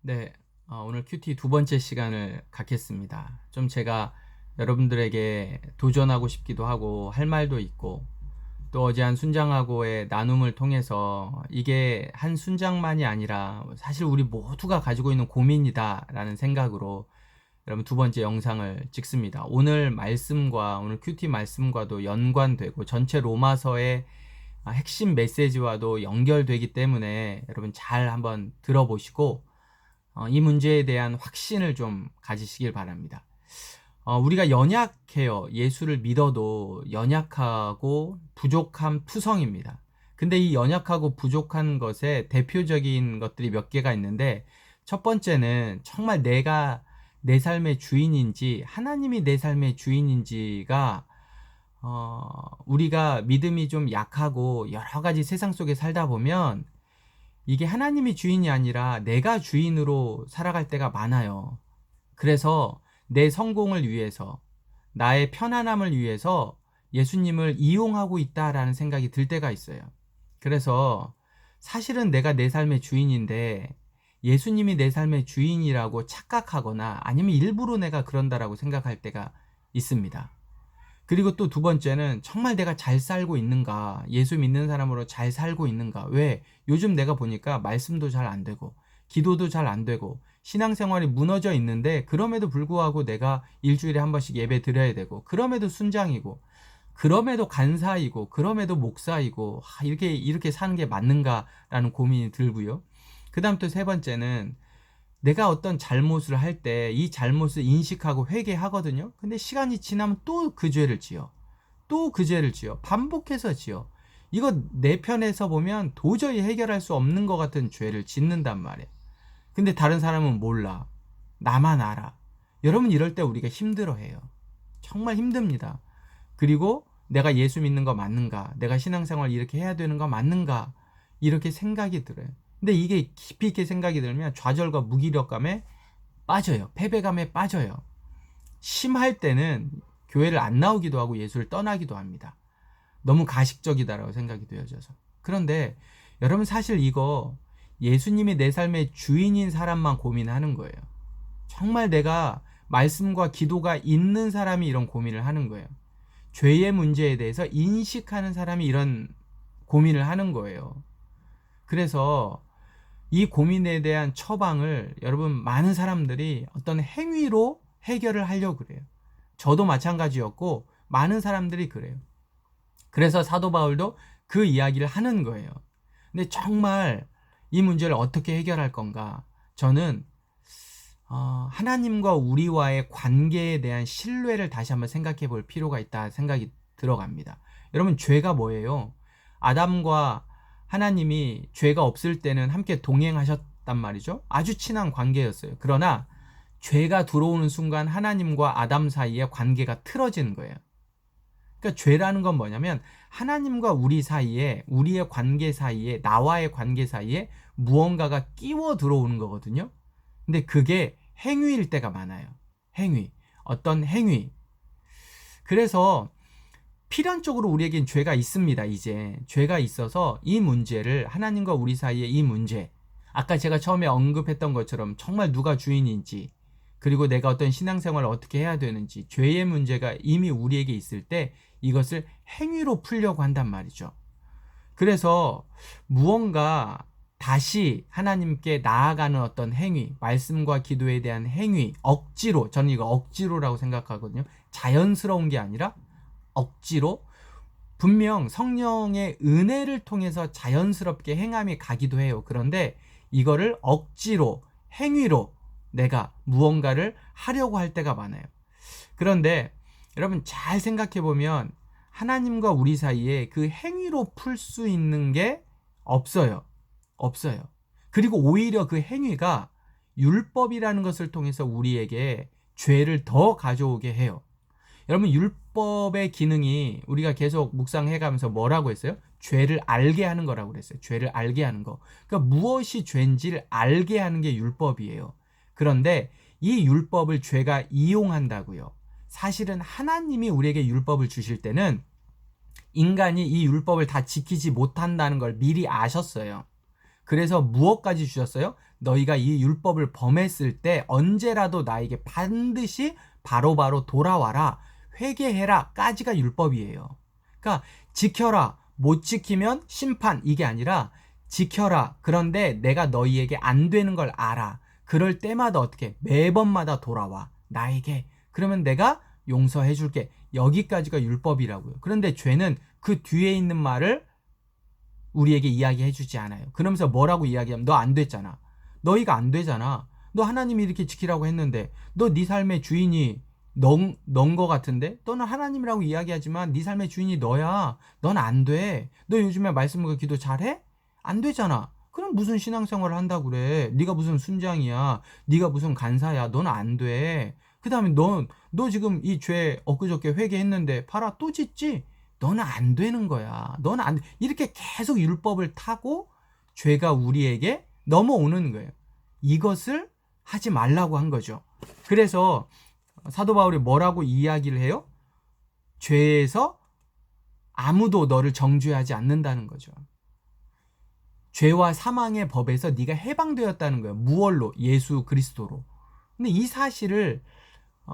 네, 오늘 큐티 두 번째 시간을 갖겠습니다. 좀 제가 여러분들에게 도전하고 싶기도 하고 할 말도 있고 또 어제 한 순장하고의 나눔을 통해서 이게 한 순장만이 아니라 사실 우리 모두가 가지고 있는 고민이다라는 생각으로 여러분 두 번째 영상을 찍습니다. 오늘 말씀과 오늘 큐티 말씀과도 연관되고 전체 로마서의 핵심 메시지와도 연결되기 때문에 여러분 잘 한번 들어보시고 이 문제에 대한 확신을 좀 가지시길 바랍니다. 우리가 연약해요. 예수를 믿어도 연약하고 부족한 투성입니다. 근데 이 연약하고 부족한 것에 대표적인 것들이 몇 개가 있는데, 첫 번째는 정말 내가 내 삶의 주인인지 하나님이 내 삶의 주인인지가 우리가 믿음이 좀 약하고 여러 가지 세상 속에 살다 보면 이게 하나님이 주인이 아니라 내가 주인으로 살아갈 때가 많아요. 그래서 내 성공을 위해서, 나의 편안함을 위해서 예수님을 이용하고 있다라는 생각이 들 때가 있어요. 그래서 사실은 내가 내 삶의 주인인데 예수님이 내 삶의 주인이라고 착각하거나 아니면 일부러 내가 그런다라고 생각할 때가 있습니다. 그리고 또 두 번째는 정말 내가 잘 살고 있는가, 예수 믿는 사람으로 잘 살고 있는가. 왜? 요즘 내가 보니까 말씀도 잘 안 되고 기도도 잘 안 되고 신앙생활이 무너져 있는데 그럼에도 불구하고 내가 일주일에 한 번씩 예배 드려야 되고 그럼에도 순장이고 그럼에도 간사이고 그럼에도 목사이고 이렇게 사는 게 맞는가라는 고민이 들고요. 그 다음 또 세 번째는 내가 어떤 잘못을 할 때 이 잘못을 인식하고 회개하거든요. 근데 시간이 지나면 또 그 죄를 지어. 또 그 죄를 지어. 반복해서 지어. 이거 내 편에서 보면 도저히 해결할 수 없는 것 같은 죄를 짓는단 말이에요. 근데 다른 사람은 몰라. 나만 알아. 여러분, 이럴 때 우리가 힘들어해요. 정말 힘듭니다. 그리고 내가 예수 믿는 거 맞는가? 내가 신앙생활 이렇게 해야 되는 거 맞는가? 이렇게 생각이 들어요. 근데 이게 깊이 있게 생각이 들면 좌절과 무기력감에 빠져요. 패배감에 빠져요. 심할 때는 교회를 안 나오기도 하고 예수를 떠나기도 합니다. 너무 가식적이다라고 생각이 되어져서. 그런데 여러분, 사실 이거 예수님이 내 삶의 주인인 사람만 고민하는 거예요. 정말 내가 말씀과 기도가 있는 사람이 이런 고민을 하는 거예요. 죄의 문제에 대해서 인식하는 사람이 이런 고민을 하는 거예요. 그래서 이 고민에 대한 처방을 여러분, 많은 사람들이 어떤 행위로 해결을 하려고 그래요. 저도 마찬가지였고 많은 사람들이 그래요. 그래서 사도 바울도 그 이야기를 하는 거예요. 근데 정말 이 문제를 어떻게 해결할 건가? 저는 하나님과 우리와의 관계에 대한 신뢰를 다시 한번 생각해 볼 필요가 있다 생각이 들어갑니다. 여러분, 죄가 뭐예요? 아담과 하나님이 죄가 없을 때는 함께 동행하셨단 말이죠. 아주 친한 관계였어요. 그러나 죄가 들어오는 순간 하나님과 아담 사이의 관계가 틀어지는 거예요. 그러니까 죄라는 건 뭐냐면 하나님과 우리 사이에, 우리의 관계 사이에, 나와의 관계 사이에 무언가가 끼워 들어오는 거거든요. 근데 그게 행위일 때가 많아요. 행위. 어떤 행위. 그래서 필연적으로 우리에겐 죄가 있습니다. 이제 죄가 있어서 이 문제를, 하나님과 우리 사이의 이 문제, 아까 제가 처음에 언급했던 것처럼 정말 누가 주인인지, 그리고 내가 어떤 신앙생활을 어떻게 해야 되는지, 죄의 문제가 이미 우리에게 있을 때 이것을 행위로 풀려고 한단 말이죠. 그래서 무언가 다시 하나님께 나아가는 어떤 행위, 말씀과 기도에 대한 행위, 억지로, 저는 이거 억지로라고 생각하거든요. 자연스러운 게 아니라 억지로, 분명 성령의 은혜를 통해서 자연스럽게 행함이 가기도 해요. 그런데 이거를 억지로, 행위로 내가 무언가를 하려고 할 때가 많아요. 그런데 여러분, 잘 생각해 보면 하나님과 우리 사이에 그 행위로 풀 수 있는 게 없어요. 없어요. 그리고 오히려 그 행위가 율법이라는 것을 통해서 우리에게 죄를 더 가져오게 해요. 여러분, 율법의 기능이 우리가 계속 묵상해가면서 뭐라고 했어요? 죄를 알게 하는 거라고 그랬어요. 죄를 알게 하는 거. 그러니까 무엇이 죄인지를 알게 하는 게 율법이에요. 그런데 이 율법을 죄가 이용한다고요. 사실은 하나님이 우리에게 율법을 주실 때는 인간이 이 율법을 다 지키지 못한다는 걸 미리 아셨어요. 그래서 무엇까지 주셨어요? 너희가 이 율법을 범했을 때 언제라도 나에게 반드시 바로바로 돌아와라. 회개해라. 까지가 율법이에요. 그러니까 지켜라. 못 지키면 심판. 이게 아니라 지켜라. 그런데 내가 너희에게 안 되는 걸 알아. 그럴 때마다 어떻게? 매번마다 돌아와. 나에게. 그러면 내가 용서해 줄게. 여기까지가 율법이라고요. 그런데 죄는 그 뒤에 있는 말을 우리에게 이야기해 주지 않아요. 그러면서 뭐라고 이야기하면 너 안 됐잖아. 너희가 안 되잖아. 너 하나님이 이렇게 지키라고 했는데 너 네 삶의 주인이 넌 거 같은데? 너는 하나님이라고 이야기하지만 네 삶의 주인이 너야. 넌 안 돼. 너 요즘에 말씀과 기도 잘해? 안 되잖아. 그럼 무슨 신앙생활을 한다고 그래. 네가 무슨 순장이야. 네가 무슨 간사야. 넌 안 돼. 그 다음에 너 지금 이 죄 엊그저께 회개했는데 봐라 또 짓지? 너는 안 되는 거야. 너는 안 돼. 이렇게 계속 율법을 타고 죄가 우리에게 넘어오는 거예요. 이것을 하지 말라고 한 거죠. 그래서 사도 바울이 뭐라고 이야기를 해요? 죄에서 아무도 너를 정죄하지 않는다는 거죠. 죄와 사망의 법에서 네가 해방되었다는 거예요. 무얼로? 예수 그리스도로. 근데 이 사실을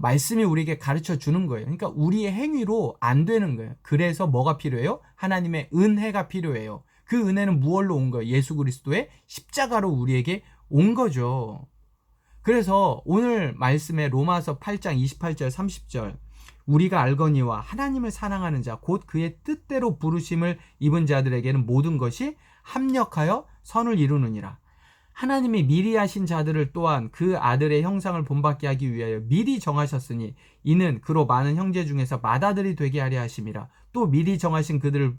말씀이 우리에게 가르쳐 주는 거예요. 그러니까 우리의 행위로 안 되는 거예요. 그래서 뭐가 필요해요? 하나님의 은혜가 필요해요. 그 은혜는 무얼로 온 거예요? 예수 그리스도의 십자가로 우리에게 온 거죠. 그래서 오늘 말씀의 로마서 8장 28절 30절 우리가 알거니와 하나님을 사랑하는 자 곧 그의 뜻대로 부르심을 입은 자들에게는 모든 것이 합력하여 선을 이루느니라. 하나님이 미리 하신 자들을 또한 그 아들의 형상을 본받게 하기 위하여 미리 정하셨으니 이는 그로 많은 형제 중에서 맏아들이 되게 하려 하심이라. 또 미리 정하신 그들을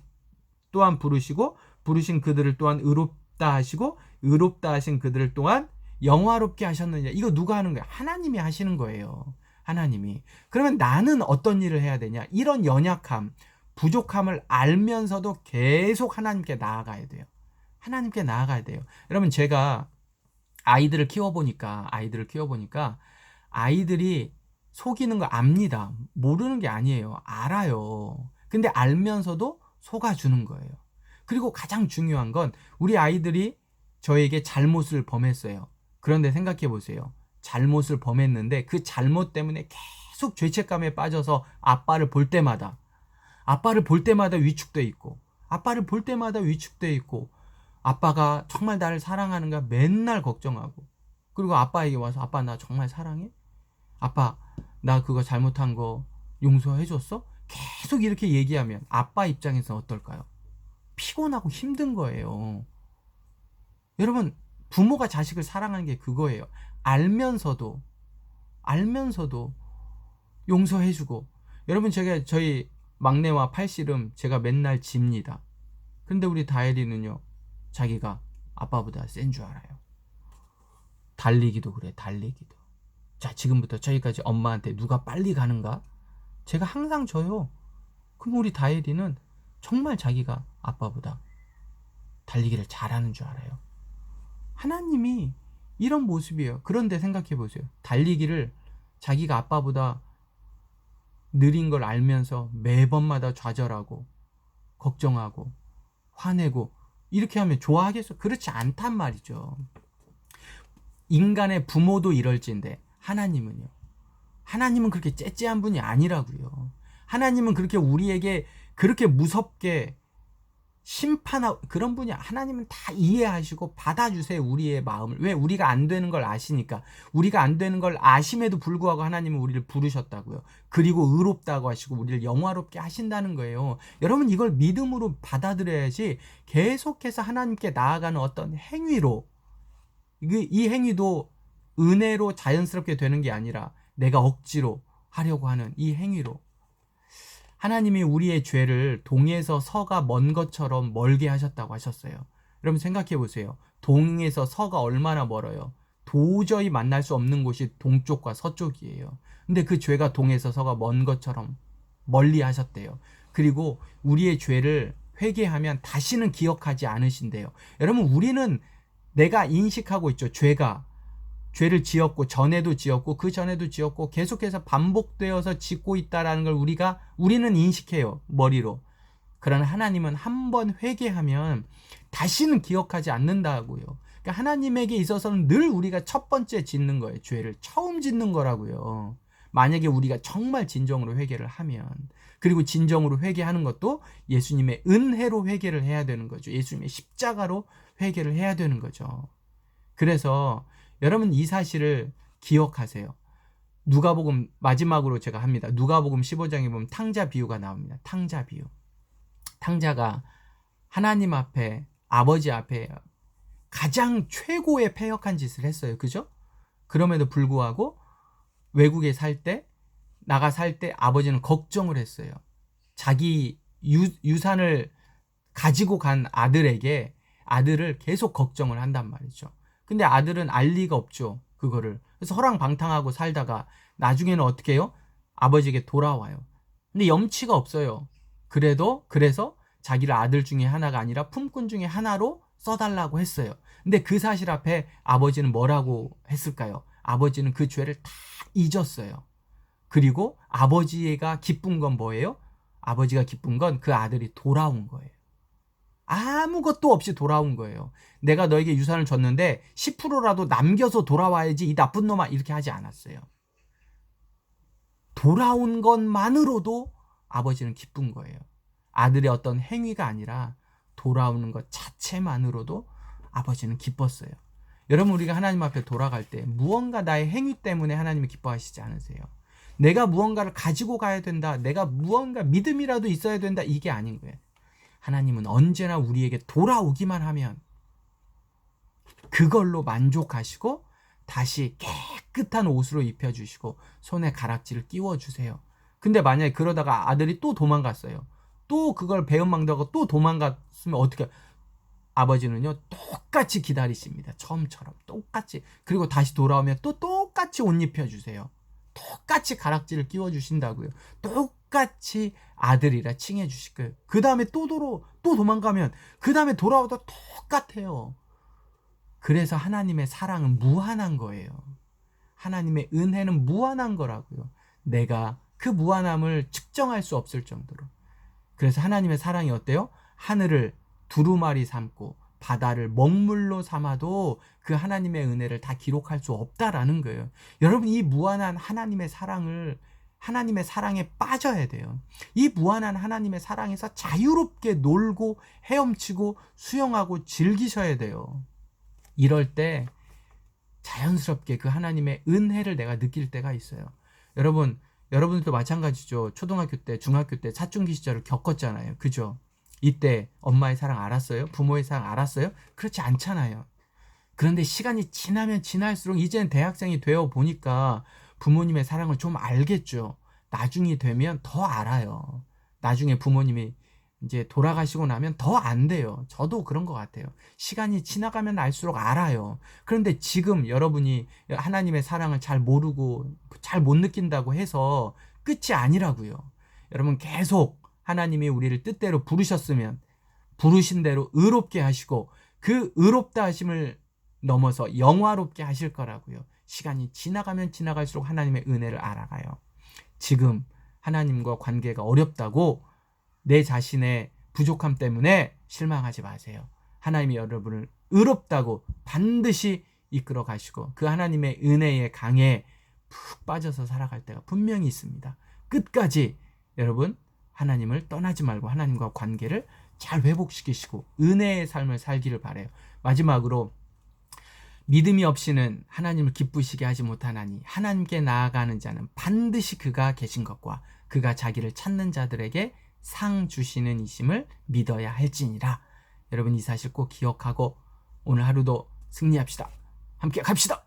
또한 부르시고 부르신 그들을 또한 의롭다 하시고 의롭다 하신 그들을 또한 영화롭게 하셨느냐. 이거 누가 하는 거야? 하나님이 하시는 거예요. 하나님이. 그러면 나는 어떤 일을 해야 되냐? 이런 연약함, 부족함을 알면서도 계속 하나님께 나아가야 돼요. 하나님께 나아가야 돼요. 여러분 제가 아이들을 키워보니까 아이들이 속이는 거 압니다. 모르는 게 아니에요. 알아요. 근데 알면서도 속아주는 거예요. 그리고 가장 중요한 건 우리 아이들이 저에게 잘못을 범했어요. 그런데 생각해 보세요. 잘못을 범했는데 그 잘못 때문에 계속 죄책감에 빠져서 아빠를 볼 때마다 위축돼 있고 아빠가 정말 나를 사랑하는가 맨날 걱정하고 그리고 아빠에게 와서 아빠 나 정말 사랑해? 아빠 나 그거 잘못한 거 용서해줬어? 계속 이렇게 얘기하면 아빠 입장에서 어떨까요? 피곤하고 힘든 거예요. 여러분 부모가 자식을 사랑하는 게 그거예요. 알면서도 용서해주고. 여러분 제가 저희 막내와 팔씨름 제가 맨날 집니다. 근데 우리 다혜리는요 자기가 아빠보다 센 줄 알아요. 달리기도 그래. 달리기도. 자 지금부터 저기까지 엄마한테 누가 빨리 가는가? 제가 항상 져요. 그럼 우리 다혜리는 정말 자기가 아빠보다 달리기를 잘하는 줄 알아요. 하나님이 이런 모습이에요. 그런데 생각해 보세요. 달리기를 자기가 아빠보다 느린 걸 알면서 매번마다 좌절하고 걱정하고 화내고 이렇게 하면 좋아하겠어? 그렇지 않단 말이죠. 인간의 부모도 이럴진데 하나님은요. 하나님은 그렇게 째째한 분이 아니라고요. 하나님은 그렇게 우리에게 그렇게 무섭게 심판하고 그런 분이 하나님은 다 이해하시고 받아주세요. 우리의 마음을. 왜? 우리가 안 되는 걸 아시니까. 우리가 안 되는 걸 아심에도 불구하고 하나님은 우리를 부르셨다고요. 그리고 의롭다고 하시고 우리를 영화롭게 하신다는 거예요. 여러분 이걸 믿음으로 받아들여야지 계속해서 하나님께 나아가는 어떤 행위로 이 행위도 은혜로 자연스럽게 되는 게 아니라 내가 억지로 하려고 하는 이 행위로 하나님이 우리의 죄를 동에서 서가 먼 것처럼 멀게 하셨다고 하셨어요. 여러분 생각해 보세요. 동에서 서가 얼마나 멀어요. 도저히 만날 수 없는 곳이 동쪽과 서쪽이에요. 근데 그 죄가 동에서 서가 먼 것처럼 멀리 하셨대요. 그리고 우리의 죄를 회개하면 다시는 기억하지 않으신대요. 여러분 우리는 내가 인식하고 있죠. 죄를 지었고 전에도 지었고 그 전에도 지었고 계속해서 반복되어서 짓고 있다라는 걸 우리는 인식해요. 머리로. 그러나 하나님은 한 번 회개하면 다시는 기억하지 않는다고요. 그러니까 하나님에게 있어서는 늘 우리가 첫 번째 짓는 거예요. 죄를 처음 짓는 거라고요. 만약에 우리가 정말 진정으로 회개를 하면, 그리고 진정으로 회개하는 것도 예수님의 은혜로 회개를 해야 되는 거죠. 예수님의 십자가로 회개를 해야 되는 거죠. 그래서 여러분 이 사실을 기억하세요. 누가복음 마지막으로 제가 합니다. 누가복음 15장에 보면 탕자 비유가 나옵니다. 탕자 비유. 탕자가 하나님 앞에, 아버지 앞에 가장 최고의 패역한 짓을 했어요. 그죠? 그럼에도 불구하고 외국에 나가 살 때 아버지는 걱정을 했어요. 자기 유산을 가지고 간 아들을 계속 걱정을 한단 말이죠. 근데 아들은 알 리가 없죠. 그거를. 그래서 허랑방탕하고 살다가 나중에는 어떻게 해요? 아버지에게 돌아와요. 근데 염치가 없어요. 그래서 자기를 아들 중에 하나가 아니라 품꾼 중에 하나로 써달라고 했어요. 근데 그 사실 앞에 아버지는 뭐라고 했을까요? 아버지는 그 죄를 다 잊었어요. 그리고 아버지가 기쁜 건 뭐예요? 아버지가 기쁜 건 그 아들이 돌아온 거예요. 아무것도 없이 돌아온 거예요. 내가 너에게 유산을 줬는데 10%라도 남겨서 돌아와야지 이 나쁜 놈아, 이렇게 하지 않았어요. 돌아온 것만으로도 아버지는 기쁜 거예요. 아들의 어떤 행위가 아니라 돌아오는 것 자체만으로도 아버지는 기뻤어요. 여러분, 우리가 하나님 앞에 돌아갈 때 무언가 나의 행위 때문에 하나님이 기뻐하시지 않으세요. 내가 무언가를 가지고 가야 된다, 내가 무언가 믿음이라도 있어야 된다, 이게 아닌 거예요. 하나님은 언제나 우리에게 돌아오기만 하면 그걸로 만족하시고 다시 깨끗한 옷으로 입혀주시고 손에 가락지를 끼워주세요. 근데 만약에 그러다가 아들이 또 도망갔어요. 또 그걸 배은망덕하고 또 도망갔으면 어떻게, 아버지는요 똑같이 기다리십니다. 처음처럼 똑같이. 그리고 다시 돌아오면 또 똑같이 옷 입혀주세요. 똑같이 가락지를 끼워주신다고요. 똑같이 아들이라 칭해주실 거예요. 그 다음에 또 도망가면 그 다음에 돌아와도 똑같아요. 그래서 하나님의 사랑은 무한한 거예요. 하나님의 은혜는 무한한 거라고요. 내가 그 무한함을 측정할 수 없을 정도로. 그래서 하나님의 사랑이 어때요? 하늘을 두루마리 삼고 바다를 먹물로 삼아도 그 하나님의 은혜를 다 기록할 수 없다라는 거예요. 여러분, 이 무한한 하나님의 사랑에 빠져야 돼요. 이 무한한 하나님의 사랑에서 자유롭게 놀고 헤엄치고 수영하고 즐기셔야 돼요. 이럴 때 자연스럽게 그 하나님의 은혜를 내가 느낄 때가 있어요. 여러분들도 마찬가지죠. 초등학교 때, 중학교 때 사춘기 시절을 겪었잖아요. 그죠? 이때 엄마의 사랑 알았어요? 부모의 사랑 알았어요? 그렇지 않잖아요. 그런데 시간이 지나면 지날수록 이제는 대학생이 되어 보니까 부모님의 사랑을 좀 알겠죠. 나중이 되면 더 알아요. 나중에 부모님이 이제 돌아가시고 나면 더 안 돼요. 저도 그런 것 같아요. 시간이 지나가면 알수록 알아요. 그런데 지금 여러분이 하나님의 사랑을 잘 모르고 잘 못 느낀다고 해서 끝이 아니라고요. 여러분, 계속 하나님이 우리를 뜻대로 부르셨으면 부르신 대로 의롭게 하시고 그 의롭다 하심을 넘어서 영화롭게 하실 거라고요. 시간이 지나가면 지나갈수록 하나님의 은혜를 알아가요. 지금 하나님과 관계가 어렵다고 내 자신의 부족함 때문에 실망하지 마세요. 하나님이 여러분을 의롭다고 반드시 이끌어 가시고 그 하나님의 은혜의 강에 푹 빠져서 살아갈 때가 분명히 있습니다. 끝까지 여러분, 하나님을 떠나지 말고 하나님과 관계를 잘 회복시키시고 은혜의 삶을 살기를 바라요. 마지막으로, 믿음이 없이는 하나님을 기쁘시게 하지 못하나니 하나님께 나아가는 자는 반드시 그가 계신 것과 그가 자기를 찾는 자들에게 상 주시는 이심을 믿어야 할지니라. 여러분, 이 사실 꼭 기억하고 오늘 하루도 승리합시다. 함께 갑시다.